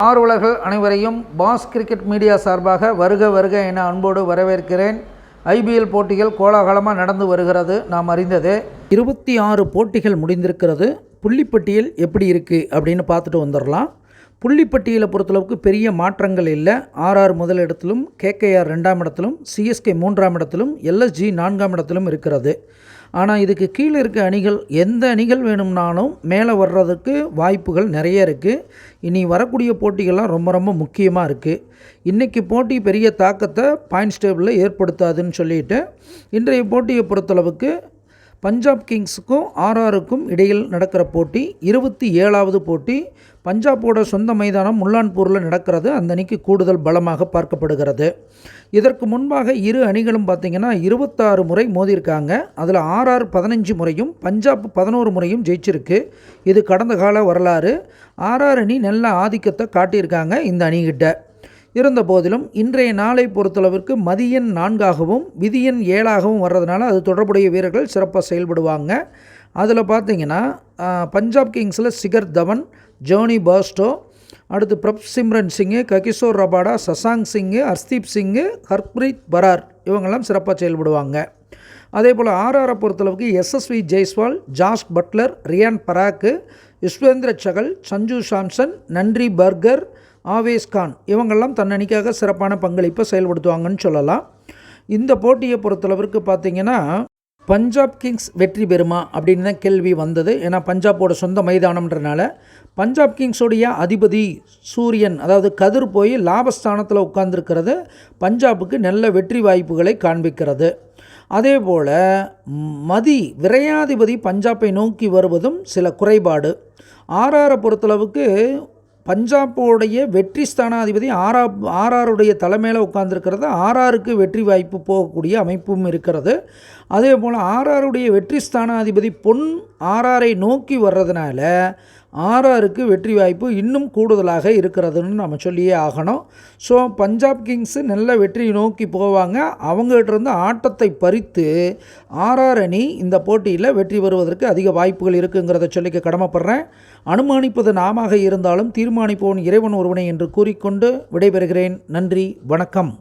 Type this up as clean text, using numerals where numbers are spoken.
ஆர்வலர்கள் அனைவரையும் pass cricket media சார்பாக வருக வருக என அன்போடு வரவேற்கிறேன். ஐபிஎல் போட்டிகள் கோலாகலமாக நடந்து வருகிறது, நாம் அறிந்தது. 26 போட்டிகள் முடிந்திருக்கிறது. புள்ளிப்பட்டியல் எப்படி இருக்குது அப்படின்னு பார்த்துட்டு வந்துடலாம். புள்ளிப்பட்டியலை பொறுத்தளவுக்கு பெரிய மாற்றங்கள் இல்லை. ஆர்ஆர் முதல் இடத்திலும், கேகேஆர் 2ஆம் இடத்திலும், சிஎஸ்கே 3ஆம் இடத்திலும், எல்எஸ்ஜி 4ஆம் இடத்திலும் இருக்கிறது. ஆனால் இதுக்கு கீழே இருக்க அணிகள் எந்த அணிகள் வேணும்னாலும் மேலே வர்றதுக்கு வாய்ப்புகள் நிறைய இருக்குது. இனி வரக்கூடிய போட்டிகள்லாம் ரொம்ப ரொம்ப முக்கியமாக இருக்குது. இன்றைக்கி போட்டி பெரிய தாக்கத்தை பாயிண்ட்ஸ் டேபிளில் ஏற்படுத்தாதுன்னு சொல்லிட்டு இன்றைய போட்டியை பொறுத்தளவுக்கு பஞ்சாப் கிங்ஸுக்கும் ஆர்ஆருக்கும் இடையில் நடக்கிற போட்டி 27வது போட்டி. பஞ்சாபோட சொந்த மைதானம் முல்லான்பூரில் நடக்கிறது. அந்த அணிக்கு கூடுதல் பலமாக பார்க்கப்படுகிறது. இதற்கு முன்பாக இரு அணிகளும் பார்த்திங்கன்னா 26 முறை மோதியிருக்காங்க. அதில் ஆர்ஆர் 15 முறையும் பஞ்சாப் 11 முறையும் ஜெயிச்சிருக்கு. இது கடந்த கால வரலாறு. ஆர்ஆர் அணி நல்ல ஆதிக்கத்தை காட்டியிருக்காங்க இந்த அணிகிட்ட. இருந்த போதிலும் இன்றைய நாளை பொறுத்தளவிற்கு மதியன் 4ஆகவும் விதியன் 7ஆகவும் வர்றதுனால அது தொடர்புடைய வீரர்கள் சிறப்பாக செயல்படுவாங்க. அதில் பார்த்திங்கன்னா பஞ்சாப் கிங்ஸில் சிகர் தவன், ஜோனி பாஸ்டோ, அடுத்து Prabhsimran Singh, Kagiso Rabada, Shashank Singh, Harshdeep Singh, Harpreet Brar இவங்கெல்லாம் சிறப்பாக செயல்படுவாங்க. அதே போல் ஆர்ஆரை பொறுத்தளவுக்கு Yashasvi Jaiswal, Jos Buttler, Riyan Parag, Yuzvendra Chahal, Sanju Samson, Nandre Burger, Avesh Khan இவங்கெல்லாம் தன்னணிக்காக சிறப்பான பங்களிப்பை செயல்படுத்துவாங்கன்னு சொல்லலாம். இந்த போட்டியை பொறுத்தளவிற்கு பார்த்திங்கன்னா பஞ்சாப் கிங்ஸ் வெற்றி பெறுமா அப்படின்னு தான் கேள்வி வந்தது. ஏன்னா பஞ்சாபோட சொந்த மைதானம்ன்றனால. பஞ்சாப் கிங்ஸோடைய அதிபதி சூரியன், அதாவது கதிர் போய் லாபஸ்தானத்தில் உட்கார்ந்துருக்கிறது பஞ்சாபுக்கு நல்ல வெற்றி வாய்ப்புகளை காண்பிக்கிறது. அதே போல் விரையாதிபதி பஞ்சாப்பை நோக்கி வருவதும் சில குறைபாடு. ஆர்ஆரை பொறுத்தளவுக்கு பஞ்சாபோடைய வெற்றி ஸ்தானாதிபதி ஆர்ஆருடைய தலைமையில் உட்கார்ந்துருக்கிறது. ஆர்ஆருக்கு வெற்றி வாய்ப்பு போகக்கூடிய அமைப்பும் இருக்கிறது. அதே போல் ஆர்ஆருடைய வெற்றி ஸ்தானாதிபதி பொன் ஆர்ஆரை நோக்கி வர்றதுனால ஆர்ஆருக்கு வெற்றி வாய்ப்பு இன்னும் கூடுதலாக இருக்கிறதுன்னு நம்ம சொல்லியே ஆகணும். ஸோ பஞ்சாப் கிங்ஸு நல்ல வெற்றியை நோக்கி போவாங்க. அவங்ககிட்ட ஆட்டத்தை பறித்து ஆர்ஆர் அணி இந்த போட்டியில் வெற்றி பெறுவதற்கு அதிக வாய்ப்புகள் இருக்குங்கிறத சொல்லிக்க கடமைப்படுறேன். அனுமானிப்பது நாமாக இருந்தாலும் தீர்மானிப்பவன் இறைவன் ஒருவனை என்று கூறிக்கொண்டு விடைபெறுகிறேன். நன்றி, வணக்கம்.